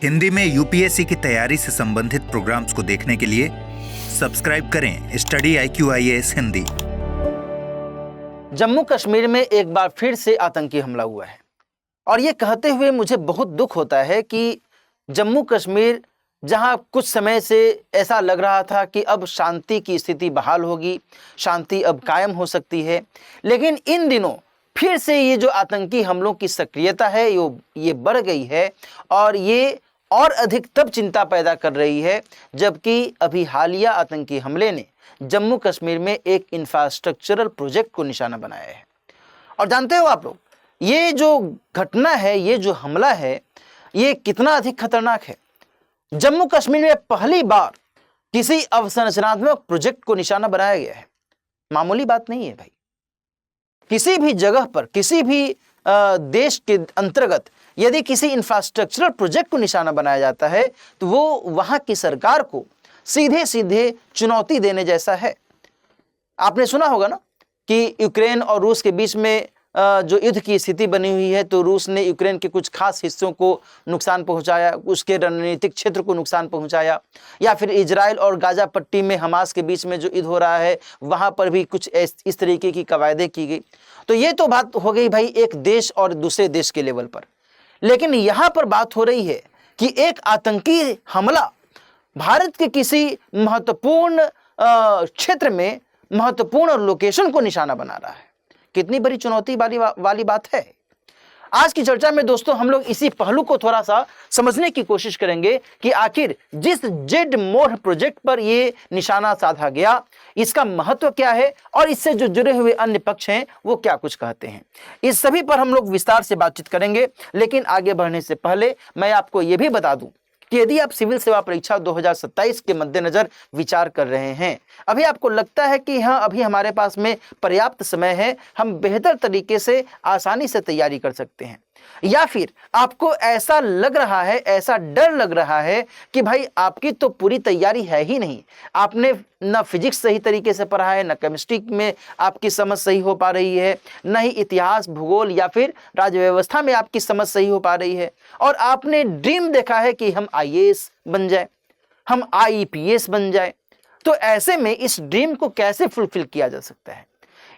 हिंदी में यूपीएससी की तैयारी से संबंधित प्रोग्राम्स को देखने के लिए सब्सक्राइब करें स्टडी IQIAS हिंदी। जम्मू कश्मीर में एक बार फिर से आतंकी हमला हुआ है और ये कहते हुए मुझे बहुत दुख होता है कि जम्मू कश्मीर, जहां कुछ समय से ऐसा लग रहा था कि अब शांति की स्थिति बहाल होगी, शांति अब कायम हो सकती है, लेकिन इन दिनों फिर से ये जो आतंकी हमलों की सक्रियता है ये बढ़ गई है और ये और अधिक तब चिंता पैदा कर रही है जबकि अभी हालिया आतंकी हमले ने जम्मू कश्मीर में एक इंफ्रास्ट्रक्चरल प्रोजेक्ट को निशाना बनाया है। और जानते हो आप लोग, ये जो घटना है, ये जो हमला है, ये कितना अधिक खतरनाक है। जम्मू कश्मीर में पहली बार किसी अवसंरचनात्मक प्रोजेक्ट को निशाना बनाया गया है। मामूली बात नहीं है भाई। किसी भी जगह पर, किसी भी देश के अंतर्गत यदि किसी इंफ्रास्ट्रक्चरल प्रोजेक्ट को निशाना बनाया जाता है तो वो वहां की सरकार को सीधे सीधे चुनौती देने जैसा है। आपने सुना होगा ना कि यूक्रेन और रूस के बीच में जो युद्ध की स्थिति बनी हुई है, तो रूस ने यूक्रेन के कुछ खास हिस्सों को नुकसान पहुंचाया, उसके रणनीतिक क्षेत्र को नुकसान पहुंचाया, या फिर इजराइल और गाजा पट्टी में हमास के बीच में जो युद्ध हो रहा है वहां पर भी कुछ इस तरीके की कवायदें की गई। तो ये तो बात हो गई भाई एक देश और दूसरे देश के लेवल पर, लेकिन यहां पर बात हो रही है कि एक आतंकी हमला भारत के किसी महत्वपूर्ण क्षेत्र में, महत्वपूर्ण लोकेशन को निशाना बना रहा है। कितनी बड़ी चुनौती वाली बात है। आज की चर्चा में दोस्तों हम लोग इसी पहलू को थोड़ा सा समझने की कोशिश करेंगे कि आखिर जिस जेड मोर प्रोजेक्ट पर ये निशाना साधा गया, इसका महत्व क्या है और इससे जो जुड़े हुए अन्य पक्ष हैं वो क्या कुछ कहते हैं। इस सभी पर हम लोग विस्तार से बातचीत करेंगे, लेकिन आगे बढ़ने से पहले मैं आपको ये भी बता दूं कि यदि आप सिविल सेवा परीक्षा 2027 के मद्देनजर विचार कर रहे हैं, अभी आपको लगता है कि हाँ अभी हमारे पास में पर्याप्त समय है, हम बेहतर तरीके से आसानी से तैयारी कर सकते हैं, या फिर आपको ऐसा लग रहा है, ऐसा डर लग रहा है कि भाई आपकी तो पूरी तैयारी है ही नहीं, आपने न फिजिक्स सही तरीके से पढ़ा है, न केमिस्ट्री में आपकी समझ सही हो पा रही है, न ही इतिहास, भूगोल या फिर राज्य व्यवस्था में आपकी समझ सही हो पा रही है, और आपने ड्रीम देखा है कि हम IAS बन जाए, हम IPS बन जाए। तो ऐसे में इस ड्रीम को कैसे फुलफिल किया जा सकता है?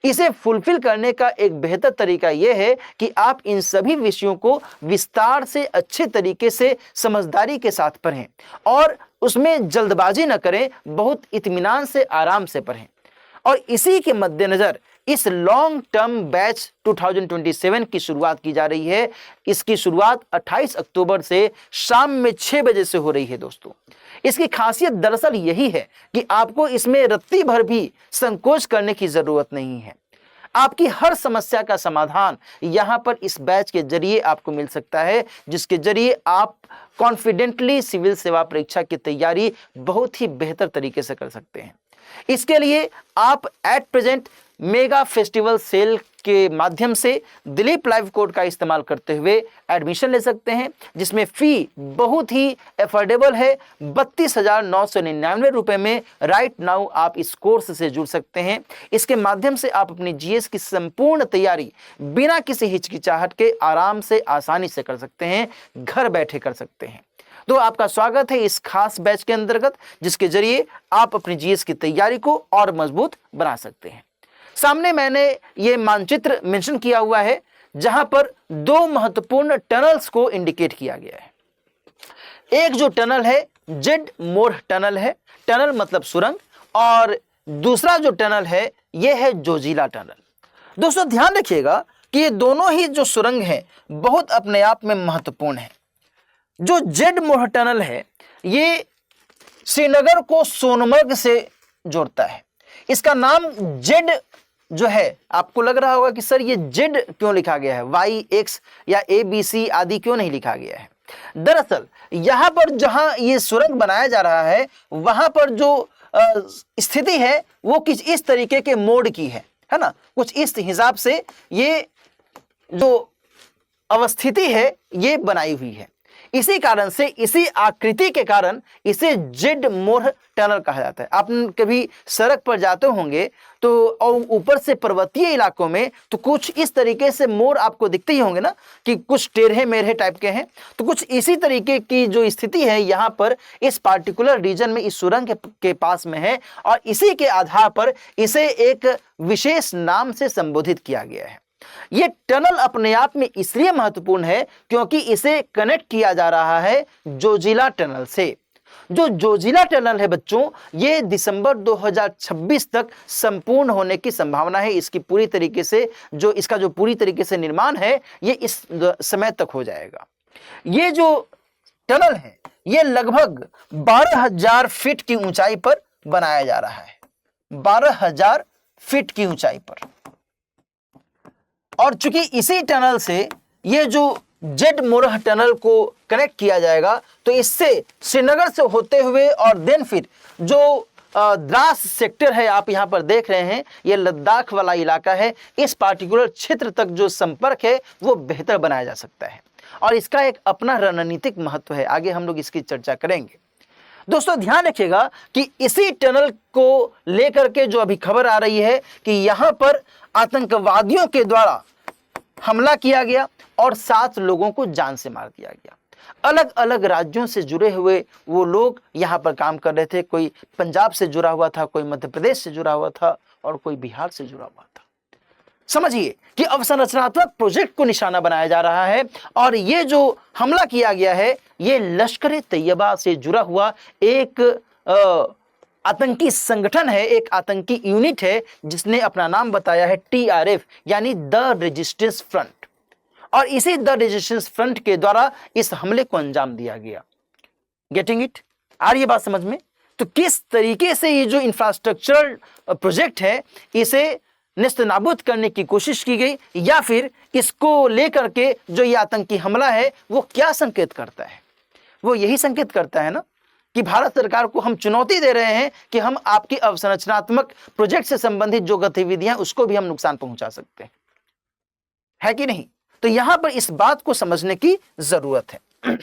इसे फुलफिल करने का एक बेहतर तरीका यह है कि आप इन सभी विषयों को विस्तार से, अच्छे तरीके से, समझदारी के साथ पढ़ें और उसमें जल्दबाजी न करें, बहुत इत्मीनान से, आराम से पढ़ें। और इसी के मद्देनजर इस लॉन्ग टर्म बैच 2027 की शुरुआत की जा रही है। इसकी शुरुआत 28 अक्टूबर से शाम में 6 बजे से हो रही है दोस्तों। इसकी खासियत दरअसल यही है कि आपको इसमें रत्ती भर भी संकोच करने की जरूरत नहीं है। आपकी हर समस्या का समाधान यहां पर इस बैच के जरिए आपको मिल सकता है, जिसके जरिए आप कॉन्फिडेंटली सिविल सेवा परीक्षा की तैयारी बहुत ही बेहतर तरीके से कर सकते हैं। इसके लिए आप at present mega festival sale के माध्यम से दिलीप लाइव कोड का इस्तेमाल करते हुए एडमिशन ले सकते हैं, जिसमें फी बहुत ही अफोर्डेबल है। 32,999 रुपए में राइट नाउ आप इस कोर्स से जुड़ सकते हैं। इसके माध्यम से आप अपनी GS की संपूर्ण तैयारी बिना किसी हिचकिचाहट के आराम से, आसानी से कर सकते हैं, घर बैठे कर सकते हैं। तो आपका स्वागत है इस खास बैच के अंतर्गत, जिसके जरिए आप अपनी GS की तैयारी को और मजबूत बना सकते हैं। सामने मैंने ये मानचित्र मेंशन किया हुआ है, जहां पर 2 महत्वपूर्ण टनल्स को इंडिकेट किया गया है। एक जो टनल है जेड मोर टनल है, टनल मतलब सुरंग, और दूसरा जो टनल है यह है जोजिला टनल। दोस्तों ध्यान रखिएगा कि ये दोनों ही जो सुरंग हैं बहुत अपने आप में महत्वपूर्ण है। जो जेड मोर टनल है ये श्रीनगर को सोनमर्ग से जोड़ता है। इसका नाम जेड जो है, आपको लग रहा होगा कि सर ये जेड क्यों लिखा गया है, Y, X या ABC आदि क्यों नहीं लिखा गया है। दरअसल यहां पर जहां ये सुरंग बनाया जा रहा है वहां पर जो स्थिति है वो कुछ इस तरीके के मोड की है ना, कुछ इस हिसाब से ये जो अवस्थिति है ये बनाई हुई है। इसी कारण से, इसी आकृति के कारण इसे जेड मोर टनल कहा जाता है। आप कभी सड़क पर जाते होंगे तो और ऊपर से पर्वतीय इलाकों में तो कुछ इस तरीके से मोर आपको दिखते ही होंगे ना, कि कुछ टेढ़े मेढ़े टाइप के हैं। तो कुछ इसी तरीके की जो स्थिति है यहाँ पर इस पार्टिकुलर रीजन में, इस सुरंग के पास में है, और इसी के आधार पर इसे एक विशेष नाम से संबोधित किया गया है। ये टनल अपने आप में इसलिए महत्वपूर्ण है क्योंकि इसे कनेक्ट किया जा रहा है जोजिला टनल से। जो जोजिला टनल है बच्चों, ये दिसंबर 2026 तक संपूर्ण होने की संभावना है। इसकी पूरी तरीके से इसका जो पूरी तरीके से निर्माण है ये इस समय तक हो जाएगा। ये जो टनल है ये लगभग 12,000 फीट की ऊंचाई पर बनाया जा रहा है, 12,000 फीट की ऊंचाई पर। और चूंकि इसी टनल से ये जो जेड मोरह टनल को कनेक्ट किया जाएगा तो इससे श्रीनगर से होते हुए और देन फिर जो द्रास सेक्टर है, आप यहां पर देख रहे हैं ये लद्दाख वाला इलाका है, इस पार्टिकुलर क्षेत्र तक जो संपर्क है वो बेहतर बनाया जा सकता है। और इसका एक अपना रणनीतिक महत्व है, आगे हम लोग इसकी चर्चा करेंगे। दोस्तों ध्यान रखिएगा कि इसी टनल को लेकर के जो अभी खबर आ रही है कि यहां पर आतंकवादियों के द्वारा हमला किया गया और 7 लोगों को जान से मार दिया गया। अलग अलग राज्यों से जुड़े हुए वो लोग यहाँ पर काम कर रहे थे। कोई पंजाब से जुड़ा हुआ था, कोई मध्य प्रदेश से जुड़ा हुआ था और कोई बिहार से जुड़ा हुआ था। समझिए कि अवसंरचनात्मक प्रोजेक्ट को निशाना बनाया जा रहा है और ये जो हमला किया गया है ये लश्कर तैयबा से जुड़ा हुआ एक आतंकी संगठन है, एक आतंकी यूनिट है जिसने अपना नाम बताया है TRF यानी द रेजिस्टेंस फ्रंट। और इसी द रेजिस्टेंस फ्रंट के द्वारा इस हमले को अंजाम दिया गया। Getting it? आ रही है बात समझ में? तो किस तरीके से ये जो इंफ्रास्ट्रक्चरल प्रोजेक्ट है इसे नेस्तनाबूद करने की कोशिश की गई, या फिर इसको लेकर के जो ये आतंकी हमला है वो क्या संकेत करता है? वो यही संकेत करता है ना कि भारत सरकार को हम चुनौती दे रहे हैं कि हम आपकी अवसंरचनात्मक प्रोजेक्ट से संबंधित जो गतिविधियां उसको भी हम नुकसान पहुंचा सकते हैं, है कि नहीं? तो यहां पर इस बात को समझने की जरूरत है।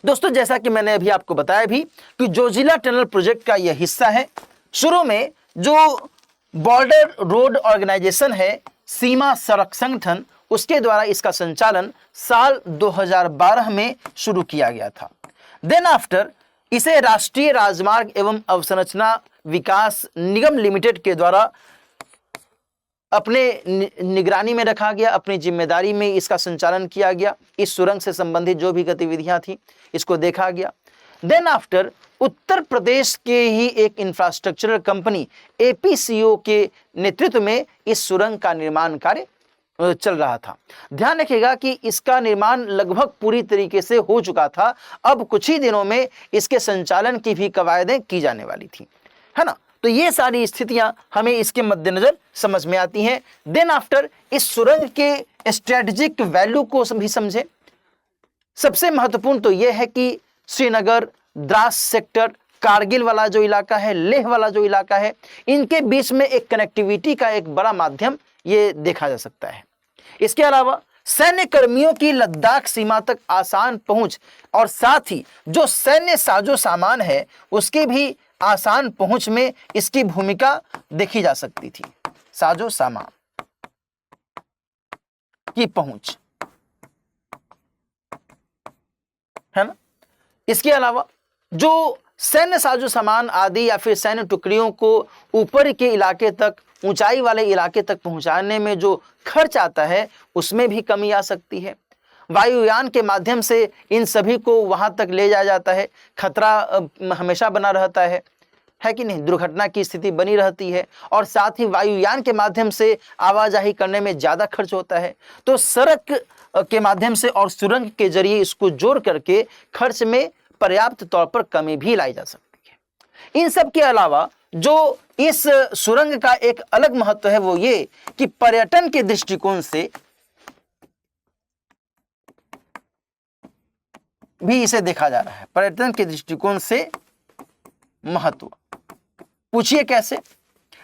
दोस्तों जैसा कि मैंने अभी आपको बताया भी कि जोजिला टनल प्रोजेक्ट का यह हिस्सा है। शुरू में जो बॉर्डर रोड ऑर्गेनाइजेशन है, सीमा सड़क संगठन, उसके द्वारा इसका संचालन साल 2012 में शुरू किया गया था। देन आफ्टर इसे राष्ट्रीय राजमार्ग एवं अवसंरचना विकास निगम लिमिटेड के द्वारा अपने निगरानी में रखा गया, अपनी जिम्मेदारी में इसका संचालन किया गया। इस सुरंग से संबंधित जो भी गतिविधियां थी इसको देखा गया। देन आफ्टर उत्तर प्रदेश के ही एक इंफ्रास्ट्रक्चरल कंपनी APCO के नेतृत्व में इस सुरंग का निर्माण कार्य चल रहा था। ध्यान रखिएगा कि इसका निर्माण लगभग पूरी तरीके से हो चुका था। अब कुछ ही दिनों में इसके संचालन की भी कवायदें की जाने वाली थी, है ना? तो ये सारी स्थितियां हमें इसके मद्देनजर समझ में आती हैं। देन आफ्टर इस सुरंग के स्ट्रेटेजिक वैल्यू को भी समझें। सबसे महत्वपूर्ण तो यह है कि श्रीनगर, द्रास सेक्टर, कारगिल वाला जो इलाका है, लेह वाला जो इलाका है, इनके बीच में एक कनेक्टिविटी का एक बड़ा माध्यम ये देखा जा सकता है। इसके अलावा सैन्य कर्मियों की लद्दाख सीमा तक आसान पहुंच और साथ ही जो सैन्य साजो सामान है उसकी भी आसान पहुंच में इसकी भूमिका देखी जा सकती थी। साजो सामान की पहुंच, है ना? इसके अलावा जो सैन्य साजो सामान आदि या फिर सैन्य टुकड़ियों को ऊपर के इलाके तक, ऊंचाई वाले इलाके तक पहुंचाने में जो खर्च आता है उसमें भी कमी आ सकती है। वायुयान के माध्यम से इन सभी को वहां तक ले जाया जाता है, खतरा हमेशा बना रहता है कि नहीं? दुर्घटना की स्थिति बनी रहती है और साथ ही वायुयान के माध्यम से आवाजाही करने में ज़्यादा खर्च होता है। तो सड़क के माध्यम से और सुरंग के जरिए इसको जोड़ करके खर्च में पर्याप्त तौर पर कमी भी लाई जा सकती है। इन सब के अलावा जो इस सुरंग का एक अलग महत्व है वो ये कि पर्यटन के दृष्टिकोण से भी इसे देखा जा रहा है। पर्यटन के दृष्टिकोण से महत्व, पूछिए कैसे?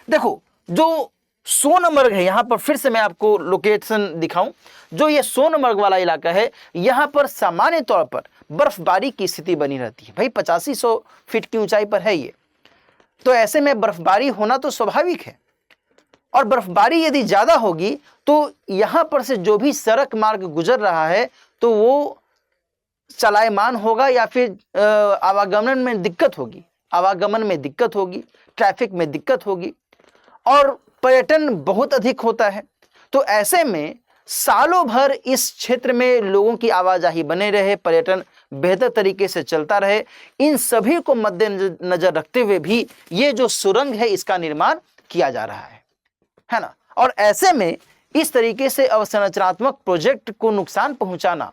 देखो, जो सोनमर्ग है, यहाँ पर फिर से मैं आपको लोकेशन दिखाऊं, जो ये सोनमर्ग वाला इलाका है, यहाँ पर सामान्य तौर पर बर्फबारी की स्थिति बनी रहती है। भाई 8500 फीट की ऊंचाई पर है ये, तो ऐसे में बर्फबारी होना तो स्वाभाविक है। और बर्फबारी यदि ज़्यादा होगी तो यहाँ पर से जो भी सड़क मार्ग गुजर रहा है तो वो चलायमान होगा या फिर आवागमन में दिक्कत होगी, ट्रैफिक में दिक्कत होगी, और पर्यटन बहुत अधिक होता है। तो ऐसे में सालों भर इस क्षेत्र में लोगों की आवाजाही बने रहे, पर्यटन बेहतर तरीके से चलता रहे, इन सभी को मद्देनजर रखते हुए भी ये जो सुरंग है इसका निर्माण किया जा रहा है ना। और ऐसे में इस तरीके से अवसंरचनात्मक प्रोजेक्ट को नुकसान पहुंचाना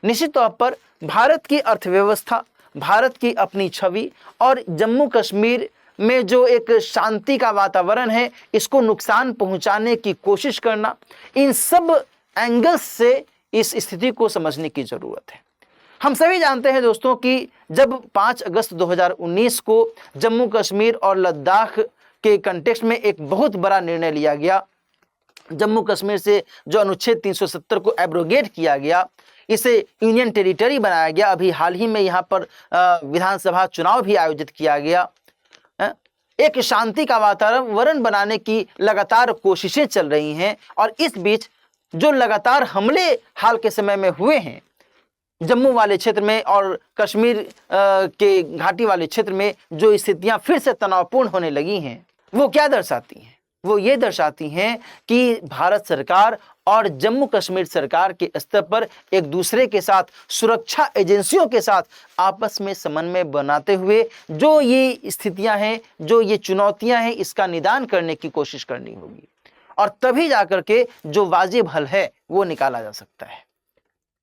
निश्चित तौर पर भारत की अर्थव्यवस्था, भारत की अपनी छवि और जम्मू कश्मीर में जो एक शांति का वातावरण है इसको नुकसान पहुंचाने की कोशिश करना, इन सब एंगल्स से इस स्थिति को समझने की ज़रूरत है। हम सभी जानते हैं दोस्तों कि जब 5 अगस्त 2019 को जम्मू कश्मीर और लद्दाख के कंटेक्स्ट में एक बहुत बड़ा निर्णय लिया गया, जम्मू कश्मीर से जो अनुच्छेद 370 को एब्रोगेट किया गया, इसे यूनियन टेरिटरी बनाया गया। अभी हाल ही में यहाँ पर विधानसभा चुनाव भी आयोजित किया गया। एक शांति का वातावरण बनाने की लगातार कोशिशें चल रही हैं, और इस बीच जो लगातार हमले हाल के समय में हुए हैं जम्मू वाले क्षेत्र में और कश्मीर के घाटी वाले क्षेत्र में, जो स्थितियां फिर से तनावपूर्ण होने लगी हैं, वो क्या दर्शाती हैं? वो ये दर्शाती हैं कि भारत सरकार और जम्मू कश्मीर सरकार के स्तर पर एक दूसरे के साथ, सुरक्षा एजेंसियों के साथ आपस में समन्वय बनाते हुए जो ये स्थितियां हैं, जो ये चुनौतियां हैं, इसका निदान करने की कोशिश करनी होगी, और तभी जाकर के जो वाजिब हल है वो निकाला जा सकता है।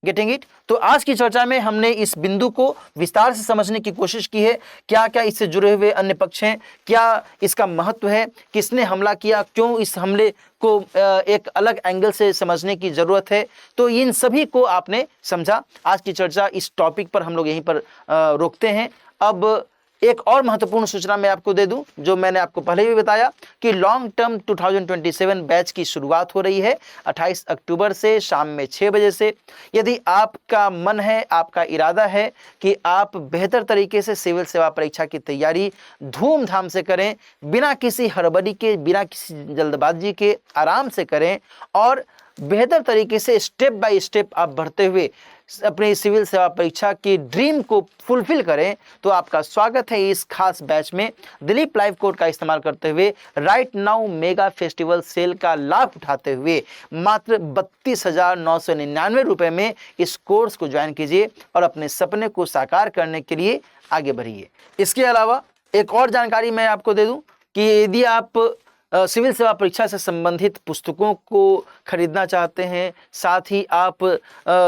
Getting it? तो आज की चर्चा में हमने इस बिंदु को विस्तार से समझने की कोशिश की है। क्या क्या इससे जुड़े हुए अन्य पक्ष हैं, क्या इसका महत्व है, किसने हमला किया, क्यों इस हमले को एक अलग एंगल से समझने की ज़रूरत है, तो इन सभी को आपने समझा। आज की चर्चा इस टॉपिक पर हम लोग यहीं पर रोकते हैं। अब एक और महत्वपूर्ण सूचना मैं आपको दे दूं, जो मैंने आपको पहले भी बताया कि लॉन्ग टर्म 2027 बैच की शुरुआत हो रही है 28 अक्टूबर से शाम में 6 बजे से। यदि आपका मन है, आपका इरादा है कि आप बेहतर तरीके से सिविल सेवा परीक्षा की तैयारी धूमधाम से करें, बिना किसी हड़बड़ी के, बिना किसी जल्दबाजी के, आराम से करें और बेहतर तरीके से स्टेप बाय स्टेप आप बढ़ते हुए अपनी सिविल सेवा परीक्षा की ड्रीम को फुलफिल करें, तो आपका स्वागत है इस खास बैच में। दिलीप लाइव कोड का इस्तेमाल करते हुए right now mega festival sale का लाभ उठाते हुए मात्र 32,999 रुपये में इस कोर्स को ज्वाइन कीजिए और अपने सपने को साकार करने के लिए आगे बढ़िए। इसके अलावा एक और जानकारी मैं आपको दे दूं कि यदि आप सिविल सेवा परीक्षा से संबंधित पुस्तकों को खरीदना चाहते हैं, साथ ही आप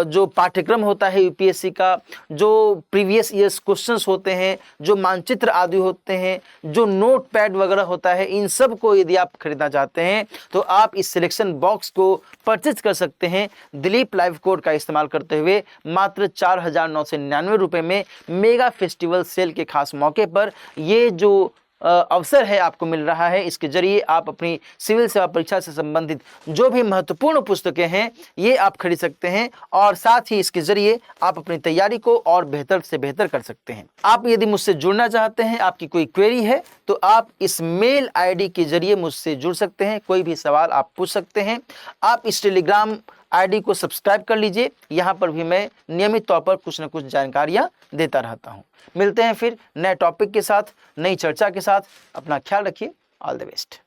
जो पाठ्यक्रम होता है यूपीएससी का, जो प्रीवियस ईयर्स क्वेश्चंस होते हैं, जो मानचित्र आदि होते हैं, जो नोट पैड वगैरह होता है, इन सब को यदि आप खरीदना चाहते हैं तो आप इस सिलेक्शन बॉक्स को परचेज कर सकते हैं दिलीप लाइव कोड का इस्तेमाल करते हुए मात्र 4,999 रुपये में मेगा फेस्टिवल सेल के खास मौके पर। ये जो अवसर है आपको मिल रहा है, इसके जरिए आप अपनी सिविल सेवा परीक्षा से संबंधित जो भी महत्वपूर्ण पुस्तकें हैं ये आप खरीद सकते हैं, और साथ ही इसके जरिए आप अपनी तैयारी को और बेहतर से बेहतर कर सकते हैं। आप यदि मुझसे जुड़ना चाहते हैं, आपकी कोई क्वेरी है, तो आप इस मेल आईडी के जरिए मुझसे जुड़ सकते हैं, कोई भी सवाल आप पूछ सकते हैं। आप इस टेलीग्राम आईडी को सब्सक्राइब कर लीजिए, यहाँ पर भी मैं नियमित तौर पर कुछ न कुछ जानकारियाँ देता रहता हूँ। मिलते हैं फिर नए टॉपिक के साथ, नई चर्चा के साथ। अपना ख्याल रखिए। All the best.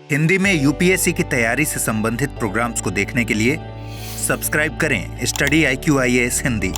हिंदी में यूपीएससी की तैयारी से संबंधित प्रोग्राम्स को देखने के लिए सब्सक्राइब करें स्टडी IQ IAS हिंदी।